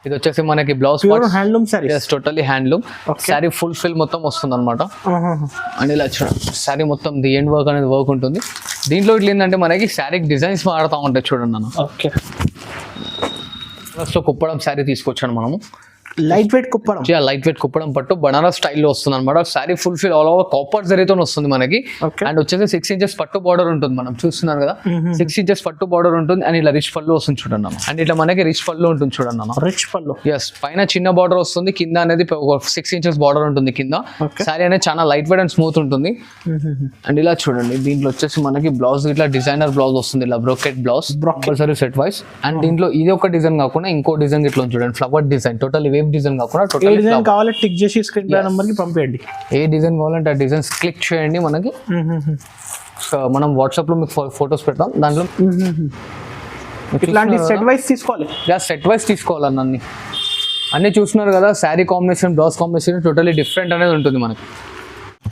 ఇది వచ్చేసి మనకి blouse handloom saris, totally handloom sorry full fill మొత్తం వస్తుంది అనమాట. అండ్ ఇలా చూడండి సారీ మొత్తం ది ఎండ్ వర్క్ అనేది వర్క్ ఉంటుంది. దీంట్లో ఇట్లా ఏంటంటే మనకి శారీకి డిజైన్స్ మారుతూ ఉంటాయి చూడండి అన్న. ఓకే, సో కుప్పడం శారీ తీసుకొచ్చాను మనము. Light weight Kuppadam, light weight Kuppadam పట్టు బనారస్ స్టైల్లో వస్తుంది అనమాట. Sari full fill all over copper జరీతో వస్తుంది మనకి. అండ్ వచ్చేసి 6 inches పట్టు బార్డర్ ఉంటుంది, మనం చూస్తున్నారు కదా 6 inches పట్టు బార్డర్ ఉంటుంది. అండ్ ఇలా రిచ్ పళ్ళు వస్తుంది చూడండి అన్న. అండ్ ఇట్లా మనకి రిచ్ పళ్ళు ఉంటుంది చూడండి అన్న. రిచ్ పళ్ళు, ఎస్ పైన చిన్న బార్డర్ వస్తుంది, కింద అనేది 6 inches బార్డర్ ఉంటుంది కింద. శారీ అనేది చాలా లైట్ వెయిట్ అండ్ స్మూత్ ఉంటుంది. అండ్ ఇలా చూడండి దీంట్లో వచ్చేసి మనకి బ్లౌజ్ ఇట్లా డిజైనర్ బ్లౌజ్ వస్తుంది, ఇలా brocade blouse compulsory set wise. And దీంట్లో ఇది ఒక డిజైన్ కాకుండా ఇంకో డిజైన్ ఇట్లా చూడండి, flower design, total wave design కాకుండా ఏ డిజైన్ కావాలి టిక్ చేసి స్క్రీన్ పై నంబర్ కి పంపించండి. ఏ డిజైన్ కావాలంటే ఆ డిజైన్స్ క్లిక్ చేయండి మనకి. సో మనం వాట్సాప్ లో మీకు ఫొటోస్ పెడతాం, దాంట్లో ఇట్లాంటి సెట్ వైస్ తీసుకోవాలి. సెట్ వైస్ తీసుకోవాలన్న. అన్ని చూస్తున్నారు కదా, sari combination blouse combination totally different అనేది ఉంటుంది మనకి.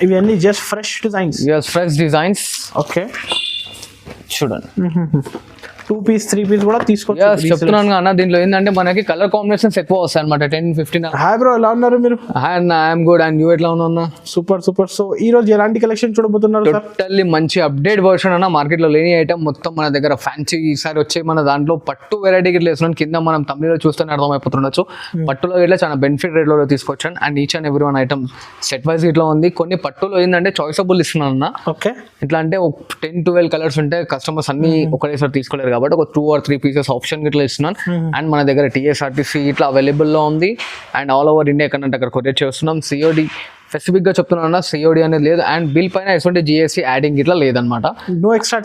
ఇవన్నీ just fresh designs. Fresh designs. Okay చూడండి 2 piece 3 piece కూడా తీసుకోవచ్చు. చెప్తున్నాను అన్న, దీంట్లో ఏంటంటే మనకి కలర్ కాంబినేషన్స్ ఎక్కువ వస్తాయి అనమాట. 10-15. హాయ్ బ్రో, ఎలా ఉన్నారు మీరు? ఐఎమ్ గుడ్, అండ్ యూ ఎట్లా ఉన్నా? Super super. సో ఈ రోజు ఎలాంటి కలెక్షన్ చూడబోతున్నారు? టోటల్లీ మంచి అప్డేట్ వర్షన్ అన్న. మార్కెట్ లో లేని ఐటమ్ మొత్తం మన దగ్గర ఫ్యాన్సీ ఈసారి వచ్చే మన దాంట్లో పట్టు వెరైటీ గిట్ల వేస్తున్నాను. కింద మనం తమిళలో చూస్తేనే అర్థమైపోతుండొచ్చు. పట్టులో ఇట్లా చాలా బెనిఫిట్ రేట్ లో తీసుకొచ్చాను. And each and every one item set wise ఇట్లా ఉంది. కొన్ని పట్టులో ఏంటంటే చాయిసబుల్ ఇస్తున్నాను అన్న. ఓకే, ఇట్లా అంటే 10-12 కలర్స్ ఉంటే కస్టమర్స్ అన్ని ఒకటేసారి తీసుకోలేరు కాబట్టి ఒక 2 or 3 pieces ఆప్షన్ ఇట్లా ఇస్తున్నాను. అండ్ మన దగ్గర TSRTC ఇట్లా అవైలబుల్ లో ఉంది. అండ్ ఆల్ ఓవర్ ఇండియా ఎక్కడంటే అక్కడ కొరియర్ చేస్తున్నాం. COD స్పెసిఫిక్ గా చెప్తున్నా, COD అనేది లేదు. అండ్ బిల్ పైన ఎటువంటి GST యాడింగ్ ఇట్లా లేదన్నమాట. No extra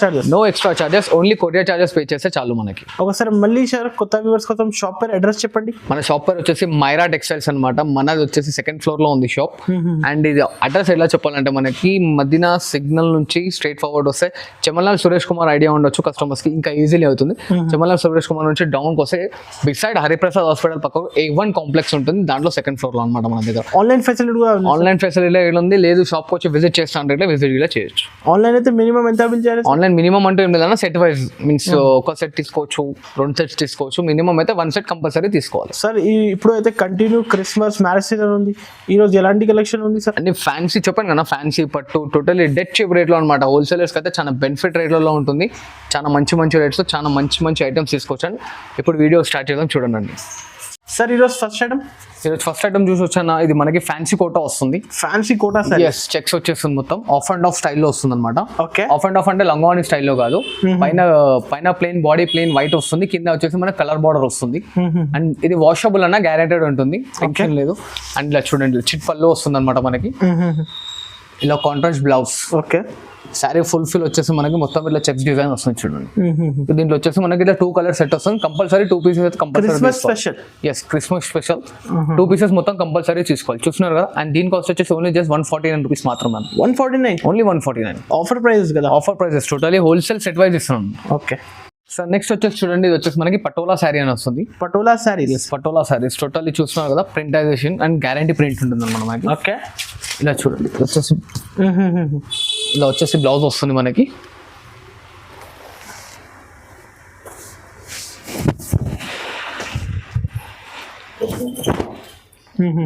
charges, only courier charges pay చేస్తే చాలు మనకి. ఒకసారి మళ్ళీ సార్ కొత్త వ్యూవర్స్ కోసం షాప్ పేరు అడ్రస్ చెప్పండి. మన షాప్ పేరు వచ్చేసి మైరా టెక్స్టైల్స్ అనమాట. మనది వచ్చేసి 2nd floor లో ఉంది షాప్. అండ్ ఇది అడ్రస్ ఎలా చెప్పాలంటే మనకి మదీనా సిగ్నల్ నుంచి స్ట్రైట్ ఫార్వర్డ్ వస్తే చెమల్నాల్ సురేష్ కుమార్ ఐడియా ఉండొచ్చు కస్టమర్స్ కి, ఇంకా ఈజీలీ అవుతుంది. చెమల్నాల్ సురేష్ కుమార్ నుంచి డౌన్ వస్తే బిసైడ్ హరిప్రసాద్ హాస్పిటల్ పక్కన A1 కాంప్లెక్స్ ఉంటుంది, దాంట్లో 2nd floor లో అనమాట మన దగ్గర. ఆన్లైన్ ఫెసిలిటీ ఉంది, లేదు షాప్ వచ్చి విజిట్ చేస్తాను విజిట్ ఇలా చేయొచ్చు. ఆన్లైన్ అయితే మినిమం ఎంత బిల్ చేయాలి? ఆన్లైన్ మినిమం అంటే ఏం లేదన్నా, సెట్ వైజ్ మీన్స్ ఒక సెట్ తీసుకోవచ్చు, 2 sets తీసుకోవచ్చు. మినిమం అయితే 1 set కంపల్సరీ తీసుకోవాలి. సార్ ఇప్పుడు అయితే కంటిన్యూ క్రిస్మస్ మ్యారేజ్ సీజన్ ఉంది, ఈ రోజు ఎలాంటి కలెక్షన్ ఉంది సార్? అన్ని ఫ్యాన్సీ చెప్పాను కదా, ఫ్యాన్సీ పట్టు టోటల్లీ డెడ్ చీప్ రేట్ లో అనమాట. హోల్సేలర్స్ అయితే చాలా బెనిఫిట్ రేట్లలో ఉంటుంది. చాలా మంచి రేట్స్, చాలా మంచి ఐటమ్స్ తీసుకోవచ్చండి. ఇప్పుడు వీడియో స్టార్ట్ చేద్దాం చూడండి. సార్ ఈరోజు ఫస్ట్ ఐటమ్ చూసి వచ్చాను. ఇది మనకి ఫ్యాన్సీ కోటా వస్తుంది. ఫ్యాన్సీ కోటా ఎస్, చెక్స్ వచ్చేస్తుంది మొత్తం ఆఫ్ అండ్ ఆఫ్ స్టైల్లో వస్తుంది అనమాట. ఓకే, ఆఫ్ అండ్ ఆఫ్ అంటే లంగావని స్టైల్లో కాదు. పైన ప్లెయిన్ బాడీ ప్లెయిన్ వైట్ వస్తుంది, కింద వచ్చేసి మనకి కలర్ బార్డర్ వస్తుంది. అండ్ ఇది వాషబుల్ అన్న, గ్యారెంటెడ్ ఉంటుంది, టెన్షన్ లేదు. అండ్ ఇలా చూడండి చిట్ పళ్ళు వస్తుంది అనమాట మనకి. ఇలా contrast blouse. Okay, sari full fill వచ్చేసి మనకి మొత్తం ఇట్లా చెక్స్ డిజైన్ వస్తుంది చూడండి. దీంట్లో వచ్చేసి మనకి ఇట్లా 2 కలర్ సెట్ వస్తుంది. Compulsory 2 pieces compulsory. Yes, Christmas special 2 pieces మొత్తం కంపల్సరీ తీసుకోవాలి. చూస్తున్నారు కదా. అండ్ దీని కాస్ట్ వచ్చేసి ఓన్లీ జస్ట్ 149 rupees మాత్రమే. 149 ఓన్లీ 149. ఆఫర్ ప్రైజెస్ కదా? Offer prizes totally wholesale set wise ఇస్తున్నాం. ఓకే సార్, నెక్స్ట్ వచ్చేసి చూడండి, ఇది వచ్చేసి మనకి పటోలా శారీ అని వస్తుంది. పటోలా శారీస్ టోటల్లీ చూస్తున్నారు కదా, ప్రింటైజేషన్ అండ్ గ్యారంటీ ప్రింట్ ఉంటుంది మనకి. ఓకే, ఇలా చూడండి ఇలా వచ్చేసి బ్లౌజ్ వస్తుంది మనకి.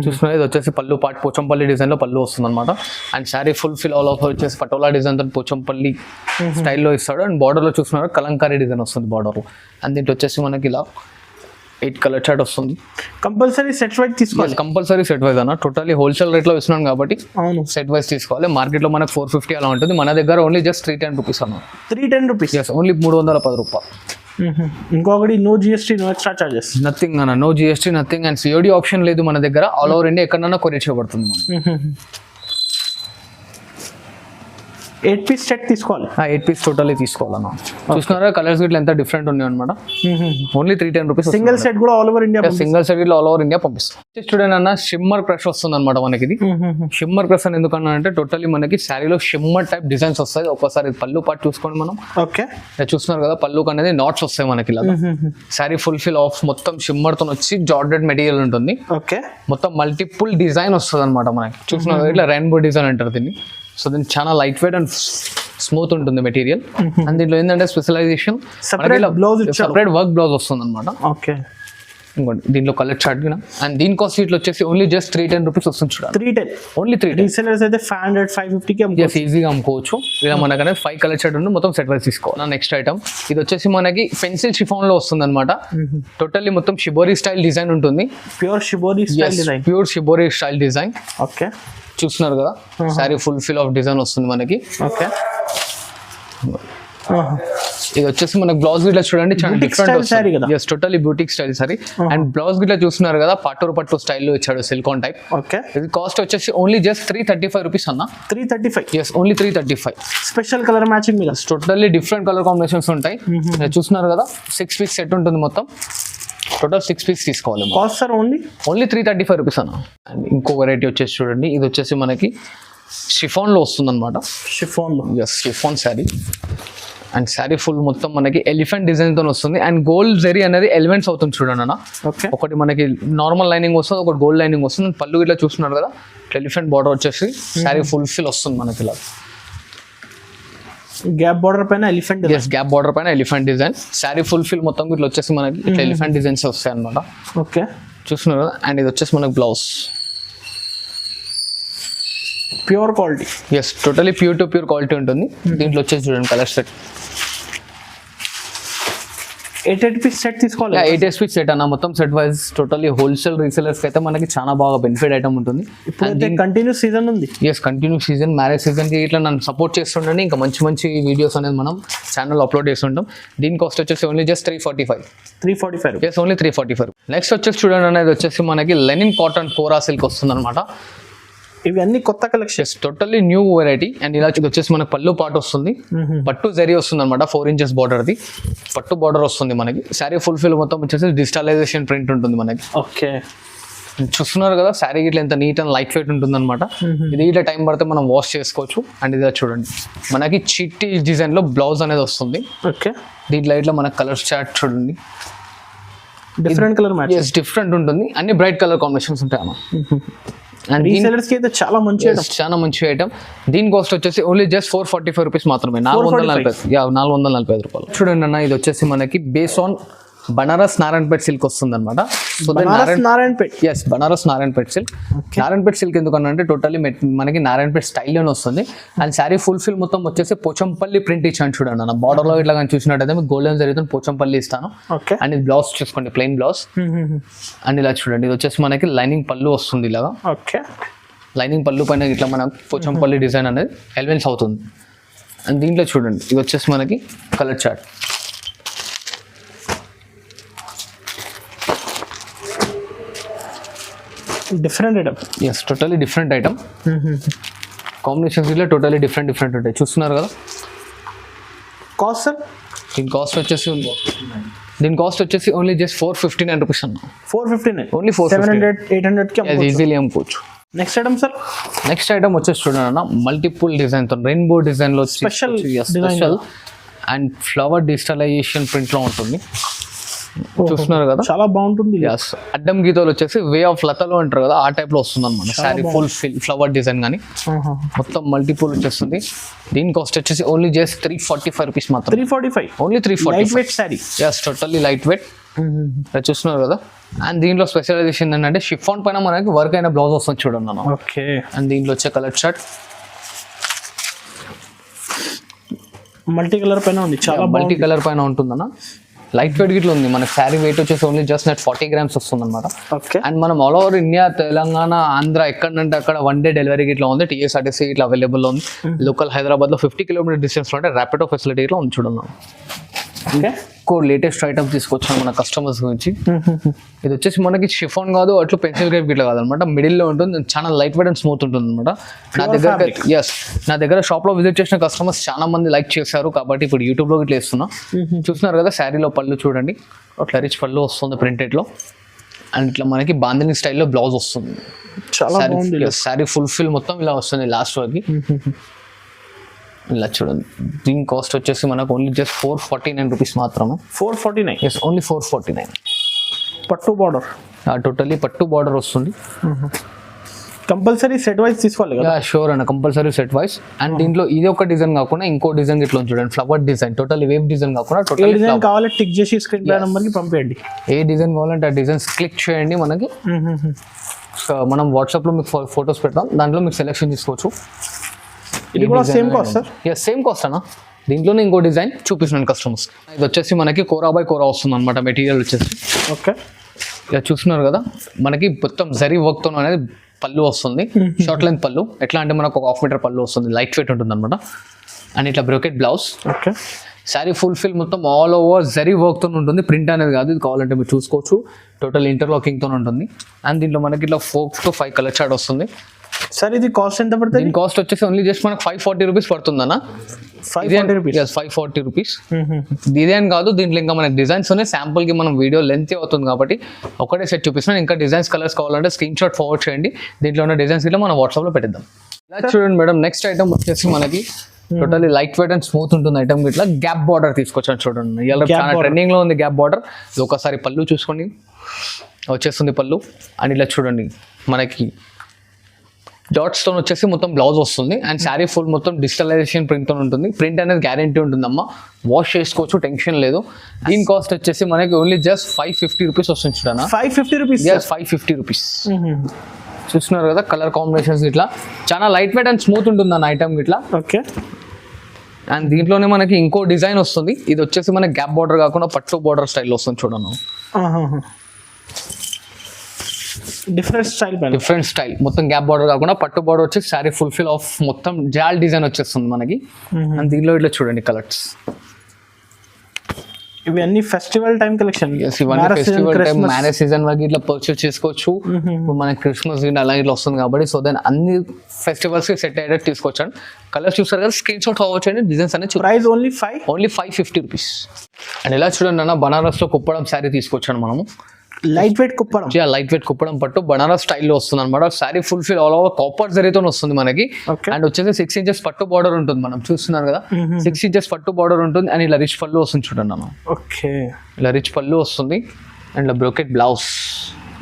చూసుకున్నా ఇది వచ్చేసి పళ్ళు పాటు పోచంపల్లి డిజైన్ లో పళ్ళు వస్తుంది అనమాట. And sari full fill all over వచ్చేసి పటోలా డిజైన్ తో పోచంపల్లి స్టైల్లో ఇస్తాడు. అండ్ బార్డర్ లో చూస్తున్నారు కలంకారీ డిజైన్ వస్తుంది బార్డర్ లో. అండ్ దీంట్లో వచ్చేసి మనకి ఇలా 8 కలర్ చార్ట్ వస్తుంది. కంపల్సరీ సెట్ వైజ్ తీసుకోవాలి. కంపల్సరీ సెట్ వైజ్ అన్న, టోటల్లీ హోల్సేల్ రేట్ లో ఇస్తున్నాం కాబట్టి అవును సెట్ వైజ్ తీసుకోవాలి. మార్కెట్ లో మనకు 450 అలా ఉంటుంది, మన దగ్గర ఓన్లీ జస్ట్ 310 rupees అన్న. 310 rupees? ఎస్, ఓన్లీ 310 రూపాయలు. ఇంకొకటి no GST, no extra charges, nothing అన్న, no GST nothing. And COD option లేదు మన దగ్గర. ఆల్ ఓవర్ ఇండియా ఎక్కడన్నా కొరియర్ చేయబడుతుంది మనకి. 8 piece సెట్ తీసుకోవాలి. 8 piece టోటల్లీ తీసుకోవాలన్నా. చూసుకున్నారా కలర్స్ గిట్లా ఎంత డిఫరెంట్ ఉన్నాయి అనమాట. Only 310 rupees. సింగిల్ సెట్ కూడా all over India, single set all over India పంపిస్తాం. చూడండి అన్న, షిమ్మర్ క్రష్ వస్తుంది అనమాట మనకి. ఇది షిమ్మర్ క్రష్ అని ఎందుకన్నా అంటే టోటల్లీ మనకి శారీలో షిమ్మర్ టైప్ డిజైన్స్ వస్తాయి. ఒకసారి పళ్ళు పాటు చూసుకోండి మనం. ఓకే, చూస్తున్నారు కదా, పళ్ళు అనేది నాట్స్ వస్తాయి మనకి. ఇలా శారీ ఫుల్ ఫిల్ ఆఫ్ మొత్తం షిమ్మర్ తో వచ్చి జార్జెట్ మెటీరియల్ ఉంటుంది. ఓకే, మొత్తం మల్టిపుల్ డిజైన్ వస్తుంది అనమాట మనకి. చూస్తున్నారు ఇట్లా రెయిన్బో డిజైన్ అంటారు దీన్ని. సో దీన్ని చాలా లైట్ వెయిట్ అండ్ స్మూత్ ఉంటుంది మెటీరియల్. అండ్ దీంట్లో ఏంటంటే స్పెషలైజేషన్ సపరేట్ వర్క్ బ్లౌజ్ వస్తుంది అనమాట. ఓకే, ఇంకోటి దీంట్లో కలర్ చార్ట్ అండ్ దీని కాస్ట్ ఇట్లా వచ్చేసి ఓన్లీ జస్ట్ 310 రూపీస్ వస్తుంది చూడాలి. 310 ఓన్లీ 310. రీసెలర్స్ అయితే 500 550 కి అమ్ముకోవచ్చు. ఈజీగా అమ్ముకోవచ్చు. ఇలా మనకనే 5 కలర్ చార్ట్ ఉంది, మొత్తం సెట్ వైస్ తీసుకోవాలి. నెక్స్ట్ ఐటమ్ ఇది వచ్చేసి మనకి పెన్సిల్ షిఫాన్ లో వస్తుంది అనమాట. టోటల్లీ మొత్తం షిబోరి స్టైల్ డిజైన్ ఉంటుంది. Pure shibori style design. Pure shibori style design. Okay, చూస్తున్నారు కదా sorry full fill of design వస్తుంది మనకి. ఓకే, ఇది వచ్చేసి మనకి బ్లౌజ్ గిట్లా చూడండి చాలా different. Yes, totally boutique style saree. And blouse గిట్లా చూస్తున్నారు కదా పట్టు స్టైల్లో ఇచ్చాడు సిలికాన్ టైప్. ఓకే, ఇది కాస్ట్ వచ్చేసి ఓన్లీ జస్ట్ 335 రూపీస్ అన్న. 335. Yes, only 335. Special colour matching మీద టోటల్లీ డిఫరెంట్ కలర్ కాంబినేషన్స్ ఉంటాయి. చూస్తున్నారు కదా 6 పీస్ సెట్ ఉంటుంది మొత్తం. టోటల్ 6 పీస్ తీసుకోవాలి. కాస్ట్ సార్ ఓన్లీ 335 రూపీస్ అన్న. అండ్ ఇంకో వెరైటీ వచ్చేసి చూడండి, ఇది వచ్చేసి మనకి షిఫాన్ లో వస్తుంది అనమాట. Chiffon sari. And sari full మొత్తం మనకి ఎలిఫెంట్ డిజైన్ తో వస్తుంది. అండ్ గోల్డ్ జరీ అనేది ఎలిమెంట్స్ అవుతుంది చూడండి అన్న. ఒకటి మనకి నార్మల్ లైనింగ్ వస్తుంది, ఒకటి గోల్డ్ లైనింగ్ వస్తుంది. పళ్ళు ఇట్లా చూస్తున్నారు కదా ఎలిఫెంట్ బార్డర్ వచ్చేసి శారీ ఫుల్ ఫిల్ వస్తుంది మనకి ఇలా. గ్యాప్ బార్డర్ పైన ఎలిఫెంట్. గ్యాప్ బార్డర్ పైన elephant design. Sari full fill మొత్తం ఇట్లా వచ్చేసి మనకి ఇట్లా ఎలిఫెంట్ డిజైన్స్ వస్తాయి అనమాట. ఓకే, చూస్తున్నారు కదా. అండ్ ఇది వచ్చేసి మనకి blouse. Pure quality. Yes, totally pure to pure quality ఉంటుంది. దీంట్లో వచ్చేసి చూడండి కలర్ సెట్. 8 పీస్ సెట్ తీసుకోవాలి. 8 పీస్ సెట్ అన్న మొత్తం set wise. Totally wholesale resellers అయితే మనకి చాలా బాగా బెనిఫిట్ ఐటమ్ ఉంటుంది. ఇప్పుడు కంటిన్యూస్ సీజన్ ఉంది. Yes, continue season, marriage season కి ఇట్లా నన్ను సపోర్ట్ చేస్తుండండి. ఇంకా మంచి మంచి వీడియోస్ అనేది మనం ఛానల్ అప్లోడ్ చేస్తుంటాం. దీని కాస్ట్ వచ్చేసి only just 345. Yes, only 345. Next వచ్చేసి చూడండి అనేది వచ్చేసి మనకి లెనిన్ కాటన్ కోరా సిల్క్ వస్తుంది అనమాట. ఇవి అన్ని కొత్త collections, totally new variety. And ఇలా వచ్చేసి మనకి పళ్ళు పాటు వస్తుంది, పట్టు జరీ వస్తుంది అనమాట. 4 inches బార్డర్ది పట్టు బార్డర్ వస్తుంది మనకి. శారీ ఫుల్ ఫిల్ మొత్తం వచ్చేసి డిజిటలైజేషన్ ప్రింట్ ఉంటుంది మనకి. ఓకే, చూస్తున్నారు కదా శారీ ఇట్లా ఎంత నీట్ అండ్ లైట్ వెయిట్ ఉంటుంది అనమాట. ఇది ఇట్లా టైం పడితే మనం వాష్ చేసుకోవచ్చు. అండ్ ఇది చూడండి మనకి చిట్టి డిజైన్ లో బ్లౌజ్ అనేది వస్తుంది. ఓకే, దీంట్లో ఇట్లా మనకి కలర్ చార్ట్ చూడండి, డిఫరెంట్ కలర్ మ్యాచ్. డిఫరెంట్ ఉంటుంది. అన్ని బ్రైట్ కలర్ కాంబినేషన్స్ ఉంటాయి అన్న. అండ్ రీసెలర్స్ కి అయితే చాలా మంచి ఐటమ్. దీని కాస్ట్ వచ్చేసి ఓన్లీ జస్ట్ 445 రూపీస్ మాత్రమే. 445 రూపాయలు. చూడండి అన్న, ఇది వచ్చేసి మనకి base on Banaras Narayanpet silk వస్తుంది అనమాట. బనారస్ నారాయణపేట్ సిల్క్. నారాయణపేట్ సిల్క్ ఎందుకనంటే టోటల్లీ మనకి నారాయణపేట్ స్టైల్లోనే వస్తుంది. అండ్ శారీ ఫుల్ ఫిల్ మొత్తం వచ్చేసి పోచంపల్లి ప్రింట్ ఇచ్చాను చూడండి అన్న. బార్డర్ లో ఇట్లా కానీ చూసినట్టయితే మీకు గోల్డెన్ జరుగుతుంది, పోచంపల్లి ఇస్తాను. అండ్ ఇది బ్లౌజ్ చూసుకోండి, ప్లెయిన్ బ్లౌజ్. అండ్ ఇలా చూడండి, ఇది వచ్చేసి మనకి లైనింగ్ పళ్ళు వస్తుంది ఇలాగా. ఓకే, లైనింగ్ పళ్ళు పైన ఇట్లా మనకు పోచంపల్లి డిజైన్ అనేది ఎలిమెంట్స్ అవుతుంది. అండ్ దీంట్లో చూడండి ఇది వచ్చేసి మనకి colour chart. Different item. Yes, totally different item. Combinations ఇట్లా టోటలీ డిఫరెంట్ ఉంటాయి. చూస్తున్నారు కదా. Cost sir? దీని కాస్ట్ వచ్చేసి ఓన్లీ జస్ట్ 459 రూపీస్ అన్న. 459. ఓన్లీ 700 800 కి ఈజీలీ అమ్ముకోవచ్చు. Next item sir? Next item వచ్చేసి చూడండి అన్న, మల్టిపుల్ డిజైన్ తో రెయిన్బో డిజైన్ లో special and flower digitalisation print లో ఉంటుంది. చూస్తున్నారు కదా, చాలా బాగుంటుంది. అడ్డం గీతలు వచ్చేసి వే ఆఫ్ లతలో అంటారు కదా, ఆ టైప్ లో వస్తుంది అనమాట. శారీ ఫుల్ ఫ్లవర్ డిజైన్ కానీ మొత్తం మల్టిపుల్ వచ్చేస్తుంది. దీని కాస్ట్ వచ్చేసి ఓన్లీ జస్ట్ 345 రూపీస్ మాత్రం. 345 only 345. Weight saree. Yes, totally light weight. చూస్తున్నారు కదా. అండ్ దీంట్లో స్పెషలైజేషన్ ఏంటంటే షిఫాన్ పైన మనకి వర్క్ అయిన బ్లౌజ్ వస్తుంది చూడండి అన్న. ఓకే, అండ్ దీంట్లో వచ్చే కలర్ చార్ట్ మల్టీ కలర్ పైన ఉంది, చాలా మల్టీ కలర్ పైన ఉంటుందన్న. లైట్ వెయిట్ గిట్లా ఉంది. మన శారీ వెయిట్ వచ్చేసి ఓన్లీ జస్ట్ 40 grams వస్తుంది అనమాట. అండ్ మనం all over India, Telangana, Andhra ఎక్కడంటే అక్కడ 1 day డెలివరీ ఇట్లా ఉంది. TSRTC ఇట్లా అవైలబుల్ ఉంది. లోకల్ హైదరాబాద్ లో 50 kilometer డిస్టెన్స్ లో అంటే ర్యాపిడో ఫెసిలిటీ ఇట్లా ఉంది చూడండి. లేటెస్ట్ ఐటమ్స్ తీసుకొచ్చాను మన కస్టమర్స్ గురించి. ఇది వచ్చేసి మనకి షిఫాన్ కాదు, అట్లా పెన్సిల్ గ్రేప్ గిట్లా కాదనమాట, మిడిల్ లో ఉంటుంది. చాలా లైట్ వెయిట్ అండ్ స్మూత్ ఉంటుంది అనమాట. నా దగ్గర షాప్ లో విజిట్ చేసిన కస్టమర్స్ చాలా మంది లైక్ చేశారు కాబట్టి ఇప్పుడు యూట్యూబ్ లో ఇట్లా వేస్తున్నా. చూస్తున్నారు కదా, శారీలో పళ్ళు చూడండి, అట్లా రిచ్ పళ్ళు వస్తుంది ప్రింటెడ్ లో. అండ్ ఇట్లా మనకి బాందిని స్టైల్లో బ్లౌజ్ వస్తుంది. శారీ ఫుల్ ఫిల్ మొత్తం ఇలా వస్తుంది లాస్ట్ వరకు. ఇలా చూడండి. దీని కాస్ట్ వచ్చేసి మనకు ఓన్లీ జస్ట్ 449 రూపీస్ మాత్రమే. 449? Yes, only 449. పట్టు బార్డర్, టోటలీ పట్టు బార్డర్ వస్తుంది. కంపల్సరీ సెట్ వైజ్ తీసుకోవాలి కదా. షూర్ అన్న, కంపల్సరీ సెట్ వైస్. అండ్ దీంట్లో ఇది ఒక డిజైన్ కాకుండా ఇంకో డిజైన్ ఇట్లా ఉంది చూడండి, flower design, total wave design కాకుండా ఏ టోటల్ డిజైన్ కావాలి టిక్ చేసి స్క్రీన్ పై నెంబర్ కి పంపించండి. ఏ డిజైన్ కావాలంటే ఆ డిజైన్స్ క్లిక్ చేయండి మనకి. సో మనం వాట్సాప్లో మీకు ఫొటోస్ పెడతాం, దాంట్లో మీకు సెలెక్షన్ తీసుకోవచ్చు. ఇది కూడా same cost sir? Same cost అన్న. దీంట్లోనే ఇంకో డిజైన్ చూపిస్తున్నాను కస్టమర్స్. ఇది వచ్చేసి మనకి కోరా బై కోరా వస్తుంది అనమాట మెటీరియల్ వచ్చేసి. ఓకే, ఇలా చూస్తున్నారు కదా, మనకి మొత్తం జరీ వర్క్తో అనేది పళ్ళు వస్తుంది, షార్ట్ లెంత్ పళ్ళు. ఎట్లా అంటే మనకు ఒక 1/2 మీటర్ పళ్ళు వస్తుంది, లైట్ వెయిట్ ఉంటుంది అనమాట. అండ్ ఇట్లా brocade blouse. Okay, sari fulfil మొత్తం ఆల్ ఓవర్ జరీ వర్క్తో ఉంటుంది, ప్రింట్ అనేది కాదు. ఇది కావాలంటే మీరు చూసుకోవచ్చు, టోటల్ ఇంటర్లాకింగ్తో ఉంటుంది. అండ్ దీంట్లో మనకి ఇట్లా 4 to 5 కలర్ చార్ట్ వస్తుంది. సార్ ఇది కాస్ట్ ఎంత పడుతుంది? దీని కాస్ట్ వచ్చేసి ఓన్లీ జస్ట్ మనకు 540 రూపీస్ పడుతుంది అన్న. 540 రూపీస్? 540 రూపీస్. ఇదే అని కాదు, దీంట్లో ఇంకా మనకి డిజైన్స్ ఉన్నాయి. శాంపుల్కి మనం వీడియో లెంత్ అవుతుంది కాబట్టి ఒకటే సెట్ చూపిస్తున్నాను. ఇంకా డిజైన్స్ కలర్స్ కావాలంటే స్క్రీన్ షాట్ ఫార్వర్డ్ చేయండి, దీంట్లో ఉన్న డిజైన్స్ ఇట్లా మనం వాట్సాప్లో పెట్టిద్దాం. ఇలా చూడండి మేడం, నెక్స్ట్ ఐటమ్ వచ్చేసి మనకి totally light weight and smooth ఉంటుంది ఐటమ్. ఇట్లా గ్యాప్ బార్డర్ తీసుకొచ్చాను చూడండి, ఇలా చాలా ట్రెండింగ్ లో ఉంది గ్యాప్ బార్డర్. ఇది ఒకసారి పళ్ళు చూసుకోండి, వచ్చేస్తుంది పళ్ళు. అండ్ ఇలా చూడండి మనకి డాట్స్ తో వచ్చేసి మొత్తం బ్లౌజ్ వస్తుంది. అండ్ శారీ ఫుల్ మొత్తం డిజిటలైజేషన్ ప్రింట్ తో ఉంటుంది. ప్రింట్ అనేది గ్యారంటీ ఉంటుందమ్మా, వాష్ చేసుకోవచ్చు, టెన్షన్ లేదు. దీని కాస్ట్ వచ్చేసి మనకి ఓన్లీ జస్ట్ 550 రూపీస్ వస్తుంది చూడన్నా. 550 రూపీస్? 550 రూపీస్. చూస్తున్నారు కదా కలర్ కాంబినేషన్స్, ఇట్లా చాలా లైట్ వెయిట్ అండ్ స్మూత్ ఉంటుంది అన్న ఐటమ్ ఇట్లా. ఓకే, అండ్ దీంట్లోనే మనకి ఇంకో డిజైన్ వస్తుంది. ఇది వచ్చేసి మనకి గ్యాప్ బార్డర్ కాకుండా పట్టు బార్డర్ స్టైల్ వస్తుంది చూడను. డిఫరెంట్ స్టైల్, మొత్తం గ్యాప్ బార్డర్ కాకుండా పట్టు బార్డర్ వచ్చి శారీ ఫుల్ఫిల్ ఆఫ్ మొత్తం జాల్ డిజైన్ వచ్చేస్తుంది మనకి. అండ్ దీనిలో ఇట్లా చూడండి కలర్స్. ఇవి అన్ని ఫెస్టివల్ టైం కలెక్షన్. ఇవన్నీ ఫెస్టివల్ టైం, మ్యారేజ్ సీజన్ వరకు ఇట్లా పర్చేస్ చేసుకోవచ్చు. ఇప్పుడు మనకి క్రిస్మస్ అలా ఇట్లా వస్తుంది కాబట్టి సో దాని అన్ని ఫెస్టివల్స్ కి సెట్ అయ్యేటట్టు తీసుకొచ్చాను. కలర్స్ చూస్తారు కదా, స్క్రీన్ షాట్ అవ్వచ్చు అండి. డిజైన్స్ అనేది ప్రైస్ ఓన్లీ 550 రూపీస్. అండ్ ఇలా చూడండి అన్న, బనారస్ లో కుప్పడం శారీ తీసుకొచ్చాను మనము. Light weight Kuppadam, light weight Kuppadam పట్టు బనారస్ స్టైల్లో వస్తుంది అనమాట. Sari fulfil all over copper జరీతో వస్తుంది మనకి. అండ్ వచ్చేసి 6 inches పట్టు బార్డర్ ఉంటుంది, మనం చూస్తున్నారు కదా 6 inches పట్టు బార్డర్ ఉంటుంది. అండ్ ఇలా రిచ్ పళ్ళు వస్తుంది చూడండి అన్న. ఓకే, ఇలా రిచ్ పళ్ళు వస్తుంది. అండ్ ఇలా బ్రోకెట్ బ్లౌజ్.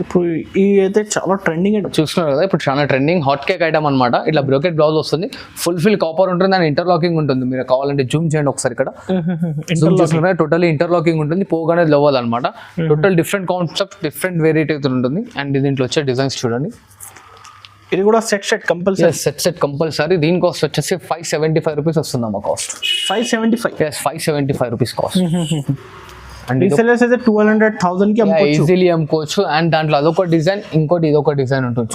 ఇప్పుడు ఇది అయితే చాలా ట్రెండింగ్ అండి, చూస్తున్నారు కదా, ఇప్పుడు చాలా ట్రెండింగ్ హాట్ కేక్ ఐటమ్ అనమాట. ఇట్లా బ్రోకెట్ బ్లౌజ్ వస్తుంది, ఫుల్ఫిల్ కాపర్ ఉంటుంది. అండ్ ఇంటర్లాకింగ్ ఉంటుంది. మీరు కావాలంటే జూమ్ చేయండి ఒకసారి, ఇక్కడ టోటల్లీ ఇంటర్లాకింగ్ ఉంటుంది, పోగానే లవ్వాలి అనమాట. Total different concept, different variety ఉంటుంది. అండ్ దీంట్లో వచ్చే డిజైన్స్ చూడండి. ఇది కూడా సెట్ కంపల్సరీ. దీని కాస్ట్ వచ్చేసి 575 రూపీస్ వస్తుందమ్మా cost. 575 rupees cost. And resellers అయితే 200,000 కి ఈజీలీ అమ్ముకోవచ్చు. అండ్ దాంట్లో అదొక డిజైన్, ఇంకోటి ఇదొక డిజైన్ ఉంటుంది.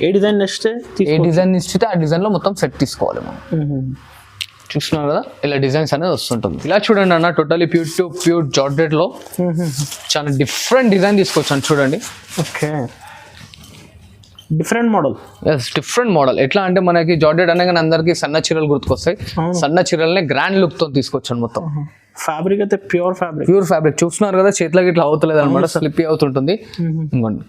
ఏ డిజైన్ నెక్స్ట్ ఏ డిజైన్ ఇస్తే ఆ డిజైన్ లో మొత్తం సెట్ తీసుకోవాలి మనం. చూస్తున్నారు కదా, ఇలా డిజైన్స్ అనేది వస్తుంటుంది. ఇలా చూడండి అన్న, టోటలీ ప్యూర్ జార్జెట్ లో చాలా డిఫరెంట్ డిజైన్ తీసుకొచ్చాను చూడండి. Okay, different model. ఎట్లా అంటే మనకి జార్జెట్ అనగానే అందరికి సన్న చీరలు గుర్తుకొస్తాయి. సన్న చీరల్ని గ్రాండ్ లుక్ తో తీసుకొచ్చాను మొత్తం. ఫ్యాబ్రిక్ అయితే ప్యూర్ ఫ్యాబ్రిక్ చూస్తున్నారు కదా, చేతిలోకి ఇట్లా అవుతలేదు అనమాట, స్లిప్ అవుతుంటుంది. ఇంకోండి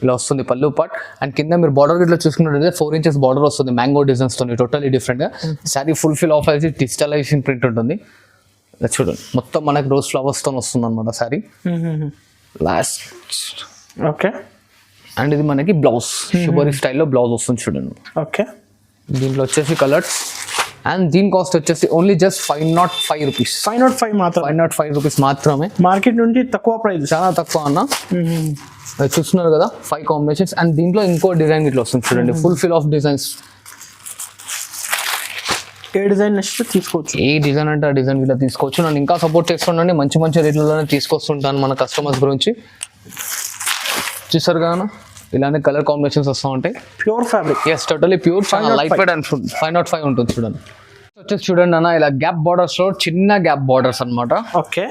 ఇలా వస్తుంది పళ్ళు పార్ట్. అండ్ కింద మీరు బార్డర్ ఇట్లా చూసుకున్నట్లయితే 4 inches బార్డర్ వస్తుంది మ్యాంగో డిజైన్స్ తోని, టోటల్లీ డిఫరెంట్ గా. శారీ ఫుల్ఫిల్ ఆఫ్ అయితే డిజిటలైజేషన్ ప్రింట్ ఉంటుంది. ఇలా చూడండి, మొత్తం మనకి రోజ్ ఫ్లవర్స్ తో వస్తుంది అనమాట శారీ లాస్ట్. ఓకే, అండ్ ఇది మనకి బ్లౌజ్ షుబరీ స్టైల్లో బ్లౌజ్ వస్తుంది చూడండి. ఓకే, దీంట్లో వచ్చేసి కలర్స్. అండ్ దీని కాస్ట్ వచ్చేసి ఓన్లీ జస్ట్ 505 రూపీస్. 505 రూపీస్ మాత్రమే. మార్కెట్ నుండి తక్కువ ప్రైస్, చాలా తక్కువ అన్న. చూస్తున్నారు కదా 5 కాంబినేషన్స్. అండ్ దీంట్లో ఇంకో డిజైన్ ఇట్లా వస్తుంది చూడండి, fulfil of designs. A design next తీసుకోవచ్చు, ఏ డిజైన్ అంటే ఆ డిజైన్ ఇట్లా తీసుకోవచ్చు. నన్ను ఇంకా సపోర్ట్ చేస్తుండండి, మంచి రేట్లలోనే తీసుకొస్తుంటాను మన కస్టమర్స్ గురించి. చూసారు కదా, ఇలానే కలర్ కాంబినేషన్స్ వస్తూ ఉంటాయి. Pure fabric, totally pure, light weight and 505 ఉంటుంది చూడండి. వచ్చేసి చూడండి అన్న, ఇలా గ్యాప్ బార్డర్స్ లో చిన్న గ్యాప్ బార్డర్స్ అనమాట. ఓకే,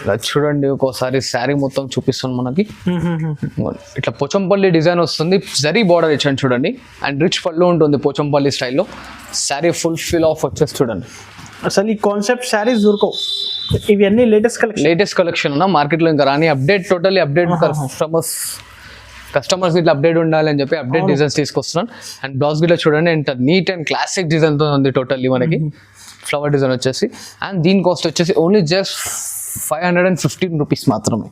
ఇలా చూడండి, ఒక్కోసారి శారీ మొత్తం చూపిస్తాను మనకి. ఇట్లా పోచంపల్లి డిజైన్ వస్తుంది, జరీ బార్డర్ ఇచ్చాను చూడండి. అండ్ రిచ్ పళ్ళు ఉంటుంది పోచంపల్లి స్టైల్లో. శారీ ఫుల్ఫిల్ ఆఫ్ వచ్చేసి చూడండి. అసలు ఈ కాన్సెప్ట్ శారీస్ దొరకవు, ఇవన్నీ లేటెస్ట్ కలెక్షన్ అన్న. మార్కెట్లో ఇంకా రాని అప్డేట్, టోటల్లీ అప్డేట్. కస్టమర్స్ ఇట్లా అప్డేట్ ఉండాలి అని చెప్పి అప్డేట్ డిజైన్స్ తీసుకొస్తున్నాను. అండ్ బ్లౌజ్ గిట్లా చూడండి, ఎంత నీట్ అండ్ క్లాసిక్ డిజైన్తో ఉంది టోటల్లీ మనకి. ఫ్లవర్ డిజైన్ వచ్చేసి. అండ్ దీని కాస్ట్ వచ్చేసి ఓన్లీ జస్ట్ 515 రూపీస్ మాత్రమే.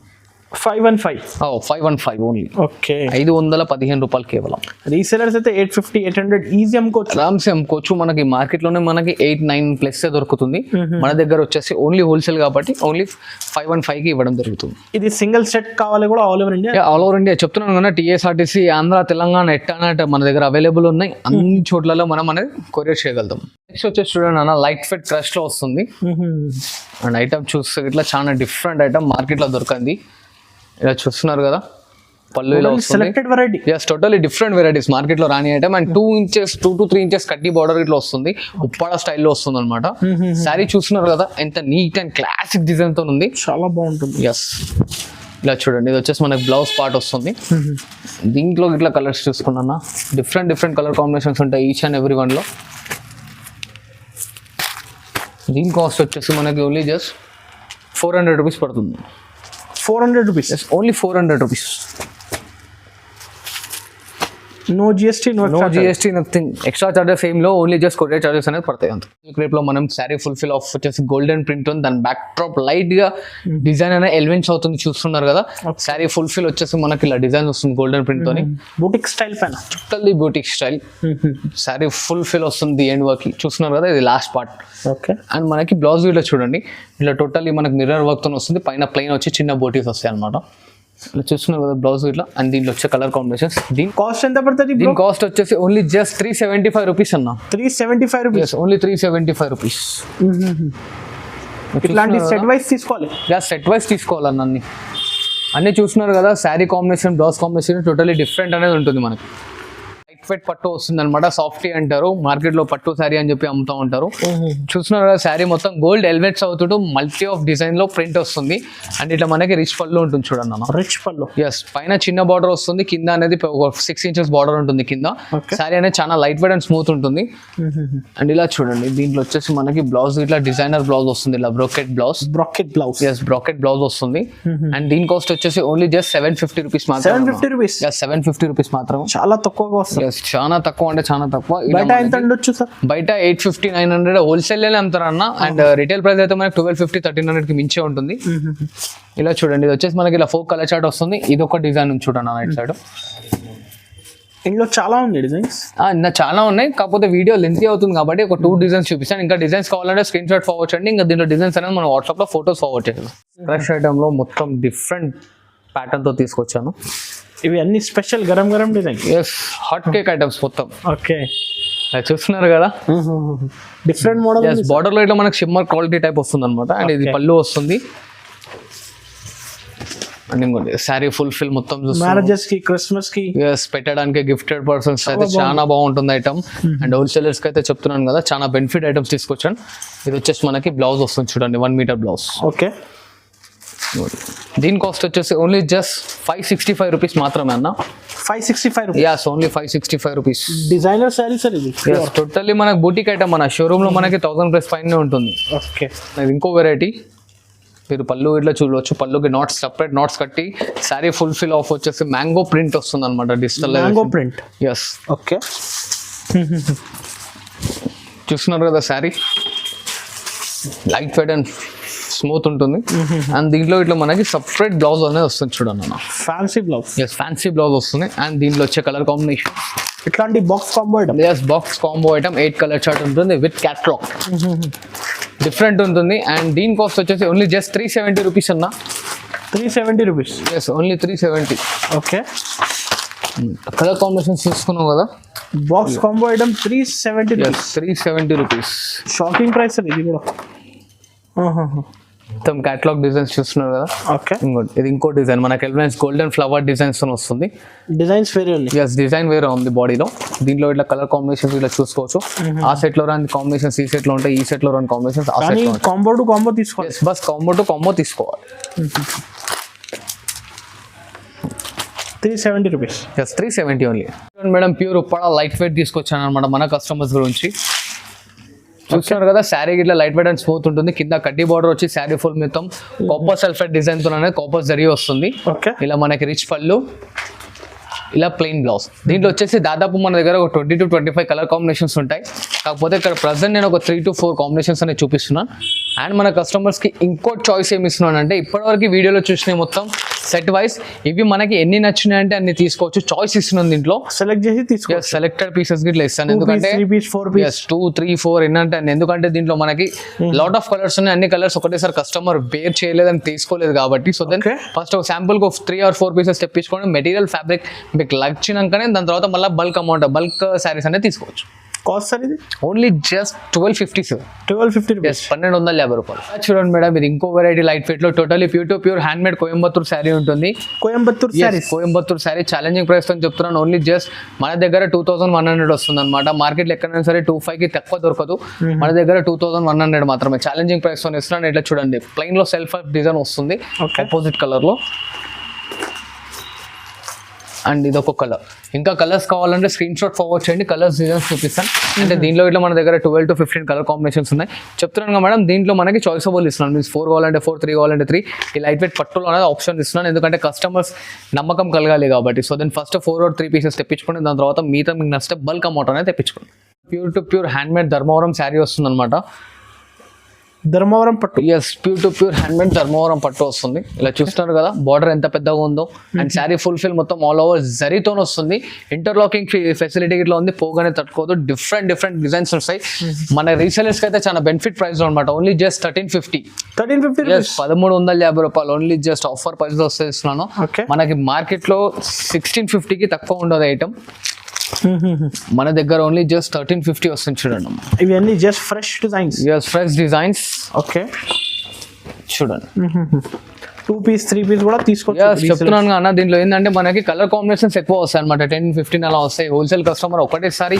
515. 515 ఓన్లీ, ఓకే. 515 రూపాయలు కేవలం. రీసెలర్స్ అయితే 850, 800 ఈజీ అమ్ముకోవచ్చు. ఆరామ్సే అమ్ముకోవచ్చు. మనకి మార్కెట్ లోనే మనకి 8-9 ప్లస్ దొరుకుతుంది. మన దగ్గర వచ్చేసి ఓన్లీ హోల్సేల్ కాబట్టి ఓన్లీ 515 కి ఇవ్వడం జరుగుతుంది. ఇది సింగిల్ సెట్ కావాలి కూడా all over India. All over India చెప్తున్నాను కదా, టీఎస్ఆర్టీసీ, ఆంధ్ర, తెలంగాణ ఎట్ట మన దగ్గర అవైలబుల్ ఉన్నాయి. అన్ని చోట్లలో మనం అనేది కొరియర్ చేయగలుగుతాం. నెక్స్ట్ వచ్చేసి చూడండి అన్న, లైట్ ఫిట్ క్రష్ లో వస్తుంది. అండ్ ఐటమ్ చూస్తే ఇట్లా చాలా డిఫరెంట్ ఐటమ్ మార్కెట్ లో దొరకంది. ఇలా చూస్తున్నారు కదా, పళ్ళు ఇలా వస్తుంది. Selected variety. Yes, totally different varieties market లో రాని ఐటమ్. అండ్ 2 to 3 ఇంచెస్ కడ్డీ బార్డర్ ఇట్లా వస్తుంది, ఉప్పాడ స్టైల్లో వస్తుంది అనమాట. శారీ చూస్తున్నారు కదా, ఎంత నీట్ అండ్ క్లాసిక్ డిజైన్ తో ఉంది, చాలా బాగుంటుంది. ఎస్, ఇలా చూడండి. ఇది వచ్చేసి మనకి బ్లౌజ్ పార్ట్ వస్తుంది. దీంట్లో ఇట్లా కలర్స్ చూసుకున్నా, డిఫరెంట్ కలర్ కాంబినేషన్స్ ఉంటాయి ఈచ్ అండ్ ఎవ్రీ వన్ లో. దీని కాస్ట్ వచ్చేసి మనకి ఓన్లీ జస్ట్ 400 రూపీస్ పడుతుంది. 400 rupees. Only 400 rupees. No GST, no GST, nothing extra charges ఏం లో, ఓన్లీ జస్ట్ కొరియర్ చార్జెస్ అనేది పడతాయి అంత. రేపు లో మనం శారీ ఫుల్ఫిల్ ఆఫ్ వచ్చేసి గోల్డెన్ ప్రింట్ ఉంది, దాని బ్యాక్ డ్రాప్ లైట్ గా డిజైన్ అనేది ఎలిమెంట్స్ అవుతుంది, చూస్తున్నారు కదా. శారీ ఫుల్ఫిల్ వచ్చేసి మనకి ఇలా డిజైన్ వస్తుంది గోల్డెన్ ప్రింట్ తోని, బూటిక్ స్టైల్ పైన, totally boutique style. Sari fulfil వస్తుంది ఎండ్ వర్క్, చూస్తున్నారు కదా, ఇది లాస్ట్ పార్ట్. ఓకే. అండ్ మనకి బ్లౌజ్ ఇట్లా చూడండి, ఇలా టోటల్లీ మనకి మిర్రర్ వర్క్ తో వస్తుంది, పైన ప్లెయిన్ వచ్చి చిన్న బోటీస్ వస్తాయి అనమాట. ఇలా చూస్తున్నారు కదా బ్లౌజ్ ఇట్లా. అండ్ దీంట్లో వచ్చే కలర్ కాంబినేషన్స్. దీని కాస్ట్ ఎంత పడుతుంది? దీని కాస్ట్ వచ్చేసి ఓన్లీ జస్ట్ 375 రూపీస్ అన్న. 375 రూపీస్. Only 375 rupees. ఇట్లాంటి సెట్ వైస్ తీసుకోవాలి. సెట్ వైస్ తీసుకోవాలన్న. అన్ని చూస్తున్నారు కదా, sari combination, blouse combination totally different అనేది ఉంటుంది మనకి. లైట్ వెయిట్ పట్టు వస్తుంది అనమాట, సాఫ్టీ అంటారు మార్కెట్ లో, పట్టు శారీ అని చెప్పి అమ్ముతూ ఉంటారు. చూస్తున్నారు కదా, శారీ మొత్తం గోల్డ్ ఎలిమెంట్స్ అవుతుంటూ మల్టీ ఆఫ్ డిజైన్ లో ప్రింట్ వస్తుంది. అండ్ ఇట్లా మనకి రిచ్ పళ్ళు ఉంటుంది చూడండి అన్న. రిచ్ పళ్ళు. ఎస్, పైన చిన్న బార్డర్ వస్తుంది, కింద అనేది 6 ఇంచెస్ బార్డర్ ఉంటుంది కింద. శారీ అనేది చాలా లైట్ వెయిట్ అండ్ స్మూత్ ఉంటుంది. అండ్ ఇలా చూడండి, దీంట్లో వచ్చేసి మనకి బ్లౌజ్ ఇట్లా డిజైనర్ బ్లౌజ్ వస్తుంది, ఇలా brocade blouse. Yes, brocade blouse వస్తుంది. అండ్ దీని కాస్ట్ వచ్చేసి ఓన్లీ జస్ట్ 750 రూపీస్ మాత్రమే. 750 రూపీస్. 750 రూపీస్ మాత్రమే, చాలా తక్కువగా వస్తుంది. చాలా తక్కువ అంటే చాలా తక్కువ. బయట ఎంత ఉండొచ్చు సార్? బయట 850-900 హోల్సేల్ అమ్ముతారు అన్న. అండ్ రిటైల్ ప్రైస్ అయితే మనకి 1250-1300 కి మించే ఉంటుంది. ఇలా చూడండి, ఇది వచ్చేసి మనకి ఇలా 4 కలర్ చార్ట్ వస్తుంది. ఇది ఒక డిజైన్ చూడండి అన్న రైట్ సైడ్. ఇందులో చాలా ఉంది డిజైన్స్. ఇంకా చాలా ఉన్నాయి, కాకపోతే వీడియో లెంతీ అవుతుంది కాబట్టి ఒక 2 డిజైన్స్ చూపిస్తాను. ఇంకా డిజైన్స్ కావాలంటే స్క్రీన్ షాట్ ఫార్వర్డ్ చేయండి. ఇంకా దీంట్లో డిజైన్స్ అనేది మనం వాట్సాప్ లో ఫోటోస్ ఫార్వర్డ్ చేయాలి. క్రష్ ఐటమ్ లో మొత్తం డిఫరెంట్ ప్యాటర్న్ తో తీసుకొచ్చాను. ఇవి అన్ని స్పెషల్ గరం design. Yes, hot cake items మొత్తం. ఓకే, చూస్తున్నారు కదా, డిఫరెంట్ మోడల్. ఎస్, బార్డర్ లో ఇట్లా మనకి షిమ్మర్ క్వాలిటీ టైప్ వస్తుంది అనమాట. అండ్ ఇది పళ్ళు వస్తుంది. అండ్ ఇంకోటి శారీ ఫుల్ఫిల్ మొత్తం మ్యారేజెస్ కి, క్రిస్మస్ కి పెట్టడానికి, గిఫ్టెడ్ పర్సన్స్ అయితే చాలా బాగుంటుంది ఐటమ్. అండ్ హోల్సేలర్స్ కి అయితే చెప్తున్నాను కదా, చాలా బెనిఫిట్ ఐటమ్స్ తీసుకొచ్చాను. ఇది వచ్చేసి మనకి బ్లౌజ్ వస్తుంది చూడండి, 1 మీటర్ బ్లౌజ్. ఓకే. దీని కాస్ట్ వచ్చేసి ఓన్లీ జస్ట్ 565 రూపీస్ మాత్రమే అన్న. 565 rupees. Yes, only 565 rupees. Designer saree sir ఇది. టోటల్లీ మనకి బూటిక్ ఐటమ్, మన షోరూమ్ లో మనకి 1000+ పైన ఉంటుంది. ఓకే. ఇది ఇంకో వెరైటీ. మీరు పళ్ళు ఇట్లా చూడవచ్చు, పళ్ళుకి నాట్స్, సెపరేట్ నాట్స్ కట్టి శారీ ఫుల్ఫిల్ ఆఫ్ వచ్చేసి మ్యాంగో ప్రింట్ వస్తుంది అనమాట, digital mango print. Yes. Okay. చూస్తున్నారు కదా, saree light weight and smooth ఉంటుంది. అండ్ దీంట్లో ఇట్లా మనకి సపరేట్ బ్లౌజ్ అనేది వస్తుంది చూడండి అన్న. Fancy blouse. Yes, fancy blouse వస్తుంది. అండ్ దీంట్లో వచ్చే కలర్ కాంబినేషన్ ఇట్లాంటి box combo item. Yes, box combo item 8 colour chart ఉంటుంది విత్ క్యాట్లాగ్. డిఫరెంట్ ఉంటుంది. అండ్ దీని కాస్ట్ వచ్చేసి ఓన్లీ జస్ట్ 370 రూపీస్ అన్న. 370 rupees. Yes, only 370. Okay. Colour combinations చూసుకున్నాం కదా, box combo item 370 rupees. 370 rupees. Shocking price ఇది కూడా. మొత్తం క్యాటలాగ్ డిజైన్స్ చూస్తున్నారు కదా. ఓకే. ఇది ఇంకో డిజైన్, మనకి ఎలిమెంట్స్ గోల్డెన్ ఫ్లవర్ డిజైన్స్ తో వస్తుంది. డిజైన్స్ వేరే ఉంది. ఎస్, డిజైన్ వేరే ఉంది బాడీలో. దీంట్లో ఇట్లా కలర్ కాంబినేషన్స్ ఇట్లా చూసుకోవచ్చు. ఆ సెట్ లో రాని కాంబినేషన్స్ ఈ సెట్ లో ఉంటాయి, ఈ సెట్ లో రాని కాంబినేషన్స్ ఆ సెట్ లో. కాంబో టు కాంబో తీసుకోవాలి. బస్ కాంబో టు కాంబో తీసుకోవాలి. 370 rupees. Yes, 370 only. Madam pure Uppada light weight తీసుకొచ్చాను అనమాట మన కస్టమర్స్ గురించి. చూస్తున్నారు కదా, శారీ ఇట్లా లైట్ వెయిట్ అండ్ స్మూత్ ఉంటుంది. కింద కడ్డీ బార్డర్ వచ్చి శారీ ఫుల్ మొత్తం కాపర్ సల్ఫేట్ డిజైన్ తో కాపర్ జరీ వస్తుంది. ఓకే. ఇలా మనకి రిచ్ పళ్ళు. ఇలా ప్లెయిన్ బ్లౌజ్. దీంట్లో వచ్చేసి దాదాపు మన దగ్గర ఒక 20 to 25 కలర్ కాంబినేషన్స్ ఉంటాయి. కాకపోతే ఇక్కడ ప్రజెంట్ నేను ఒక 3 to 4 కాంబినేషన్స్ అనేది చూపిస్తున్నాను. అండ్ మన కస్టమర్స్కి ఇంకో చాయిస్ ఏమి ఇస్తున్నాను అంటే ఇప్పటివరకు వీడియోలో చూసినవి మొత్తం సెట్ వైస్, ఇవి మనకి ఎన్ని నచ్చినాయి అంటే అన్ని తీసుకోవచ్చు. చాయిస్ ఇస్తున్నాను దీంట్లో, సెలెక్ట్ చేసి తీసుకో. సెలెక్టెడ్ పీసెస్ గిట్లా ఇస్తాను. ఎందుకంటే 3 piece 4 piece 2, 3, 4 ఏంటంటే ఎందుకంటే దీంట్లో మనకి లాట్ ఆఫ్ కలర్స్ ఉన్నాయి. అన్ని కలర్స్ ఒకటేసారి కస్టమర్ వేర్ చేయలేదని తీసుకోలేదు కాబట్టి సో దెన్ ఫస్ట్ ఒక శాంపుల్ కు 3 or 4 పీసెస్ తెప్పించుకోండి. మెటీరియల్ ఫ్యాబ్రిక్ మీకు లచ్చినాకనే దాని తర్వాత మళ్ళీ బల్క్ శారీస్ అనేది తీసుకోవచ్చు. కాస్ట్ సార్ ఇది ఓన్లీ జస్ట్ 1250 సార్. 1250 రూపీస్, 1250 రూపాయలు. చూడండి మేడం, ఇది ఇంకో వెరైటీ లైట్ వెయిట్ లో totally pure to pure hand made Coimbatore sari ఉంటుంది. కోయంబత్తూర్ శారీస్, కోయంబత్తూర్ శారీ ఛాలెంజింగ్ ప్రైస్ తో చెప్తున్నాను. ఓన్లీ జస్ట్ మన దగ్గర 2100 వస్తుంది అనమాట. మార్కెట్ లో ఎక్కడైనా సరే 25 కి తక్కువ దొరకదు. మన దగ్గర 2100 మాత్రమే ఛాలెంజింగ్ ప్రైస్ తో ఇస్తున్నాను. ఇట్లా చూడండి, ప్లెయిన్ లో సెల్ఫ్ డిజైన్ వస్తుంది ఆపోజిట్ కలర్ లో. అండ్ ఇది ఒక కలర్. ఇంకా కలర్స్ కావాలంటే స్క్రీన్ షాట్ ఫార్వర్డ్ చేయండి, కలర్స్ డిజైన్స్ చూపిస్తాను. అంటే దీంట్లో ఇట్లా మన దగ్గర 12 to 15 కలర్ కాంబినేషన్స్ ఉన్నాయి. చెప్తున్నాను కదా మేడం, దీంట్లో మనకి చాయిసబుల్ ఇస్తున్నాను. మీన్స్ 4 కావాలంటే 4, 3 కావాలంటే 3. ఈ లైట్ వెయిట్ పట్టులో అనేది ఆప్షన్ ఇస్తున్నాను, ఎందుకంటే కస్టమర్స్ నమ్మకం కలగాలి కాబట్టి. So then first 4 or 3 pieces తెప్పించుకోండి, దాని తర్వాత మిగతా మీకు నచ్చితే బల్క్ అమౌంట్ అనేది తెప్పించుకోండి. Pure to pure hand made Dharmavaram sari వస్తుంది అనమాట. ధర్మవరం పట్టు, yes, pure to pure hand made Dharmavaram పట్టు వస్తుంది. ఇలా చూస్తున్నారు కదా, బార్డర్ ఎంత పెద్దగా ఉందో. అండ్ శారీ ఫుల్ ఫిల్ మొత్తం ఆల్ ఓవర్ జరీతో వస్తుంది. ఇంటర్లాకింగ్ ఫెసిలిటీ ఇట్లా ఉంది, పోగానే తట్టుకోదు. డిఫరెంట్ డిజైన్స్ వస్తాయి. మన రీసెలర్స్ కి అయితే చాలా బెనిఫిట్ ప్రైస్ లో అనమాట. Only just 1350. 1350 రూపాయలు. ఓన్లీ జస్ట్ ఆఫర్ ప్రైస్ లో వస్తున్నాను. మనకి మార్కెట్ లో 1650కి తక్కువ ఉండదు ఐటమ్. మన దగ్గర ఓన్లీ జస్ట్ 1350 వస్తుంది. చూడండి, ఇవన్నీ just fresh designs. Yes, fresh designs. Okay, చూడండి 2 piece 3 piece కూడా తీసుకోవచ్చు. చెప్తున్నాను అన్న, దీంట్లో ఏంటంటే మనకి కలర్ కాంబినేషన్స్ ఎక్కువ వస్తాయి అనమాట. 10, 15 అలా వస్తాయి. హోల్సేల్ కస్టమర్ ఒకటేసారి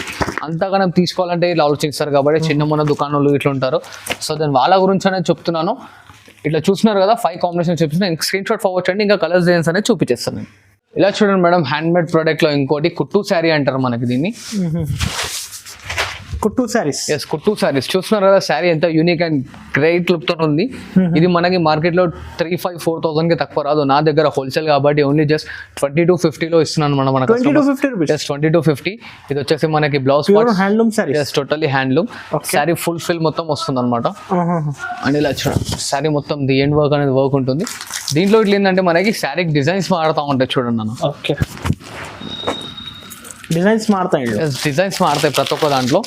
అంతగానం తీసుకోవాలంటే ఇలా ఆలోచిస్తారు కాబట్టి చిన్న మన దుకాణాలు ఇట్లా ఉంటారు. సో దాని వాళ్ళ గురించి అనేది చెప్తున్నాను. ఇట్లా చూస్తున్నారు కదా, 5 కాంబినేషన్ చూపిస్తున్నాను. స్క్రీన్ షాట్ ఫార్వర్డ్ చేయండి, ఇంకా కలర్స్ డిజైన్స్ అనేది చూపించేస్తాను. ఇలా చూడండి మేడం, హ్యాండ్ మేడ్ ప్రోడక్ట్ లో ఇంకోటి కుట్టు శారీ అంటారు మనకి దీన్ని. కుట్టు శారీస్, ఎస్, కుట్టు శారీస్. చూస్తున్నారు కదా, శారీ ఎంత యూనిక్ అండ్ గ్రేట్ లుక్ తో ఉంది. ఇది మనకి మార్కెట్ లో 3,500-4,000 కి తక్కువ రాదు. నా దగ్గర హోల్సేల్ కాబట్టి ఓన్లీ జస్ట్ 2250 లో ఇస్తున్నాను. మనం 2250 రూపీస్, జస్ట్ 2250. ఇది వచ్చేసి మనకి blouse handloom sari, just totally handloom sari. Full fill మొత్తం వస్తుంది అనమాట. అండ్ ఇలా చూడండి, శారీ మొత్తం ది ఎండ్ వర్క్ అనేది వర్క్ ఉంటుంది. దీంట్లో ఇట్లా ఏంటంటే మనకి శారీ డిజైన్స్ మారుతూ ఉంటాయి. చూడండి అన్న, ఓకే, డిజైన్స్ మారుతాయి. డిజైన్స్ మారుతాయి ప్రతి ఒక్క దాంట్లో.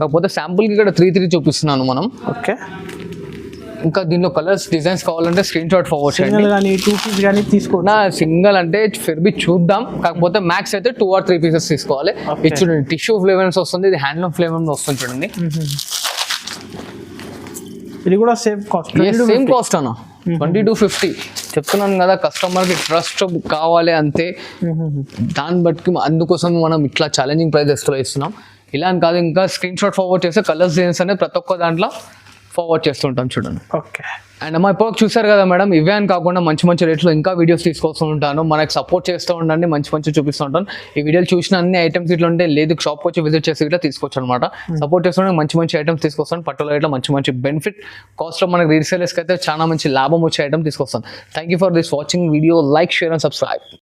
కాకపోతే శాంపుల్ కి ఇక్కడ 3 చూపిస్తున్నాను మనం. ఓకే, ఇంకా దీనిలో కలర్స్ డిజైన్స్ కావాలంటే స్క్రీన్ షాట్ ఫార్వర్డ్ చేయండి. సింగిల్ కానీ 2 piece కానీ తీసుకోండి. నా సింగిల్ అంటే ఫిర్బి చూద్దాం, కాకపోతే మ్యాక్స్ అయితే 2 or 3 పీసెస్ తీసుకోవాలి. ఇది చూడండి, టిష్యూ ఫ్లేవర్స్ వస్తుంది. ఇది హ్యాండ్లూమ్ ఫ్లేవర్ వస్తుంది. చూడండి, ఇది కూడా సేమ్ కాస్ట్. సేమ్ కాస్ట్ అన్న, 2250. చెప్తున్నాను కదా, కస్టమర్ కి ట్రస్ట్ కావాలి అంతే. దాన్ని బట్టి అందుకోసం మనం ఇట్లా ఛాలెంజింగ్ ప్రైజెస్ లో ఇస్తున్నాం. ఇలా అని కాదు, ఇంకా స్క్రీన్ షాట్ ఫార్వర్డ్ చేస్తే కలర్స్ డిజైన్స్ అనేది ప్రతి ఒక్క దాంట్లో ఫార్వర్డ్ చేస్తుంటాం. చూడండి, ఓకే. అండ్ మా ఇప్పుడు చూసారు కదా మేడం, ఇవే అని కాకుండా మంచి రేట్లో ఇంకా వీడియోస్ తీసుకొస్తూ ఉంటాను. మనకి సపోర్ట్ చేస్తూ ఉండండి, మంచి చూపిస్తూ ఉంటాను. ఈ వీడియోలు చూసిన అన్ని ఐటమ్స్ ఇట్లా ఉంటే లేదు, షాప్కి వచ్చి విజిట్ చేసి ఇట్లా తీసుకోవచ్చు అనమాట. సపోర్ట్ చేస్తుంటే మంచి ఐటమ్స్ తీసుకొస్తాను. పట్టులో ఇట్లా మంచి బెనిఫిట్ కాస్ట్లో మనకి రీసేలర్స్కి అయితే చాలా మంచి లాభం వచ్చే ఐటమ్ తీసుకొస్తాను. Thank you for this watching video. Like, share and subscribe.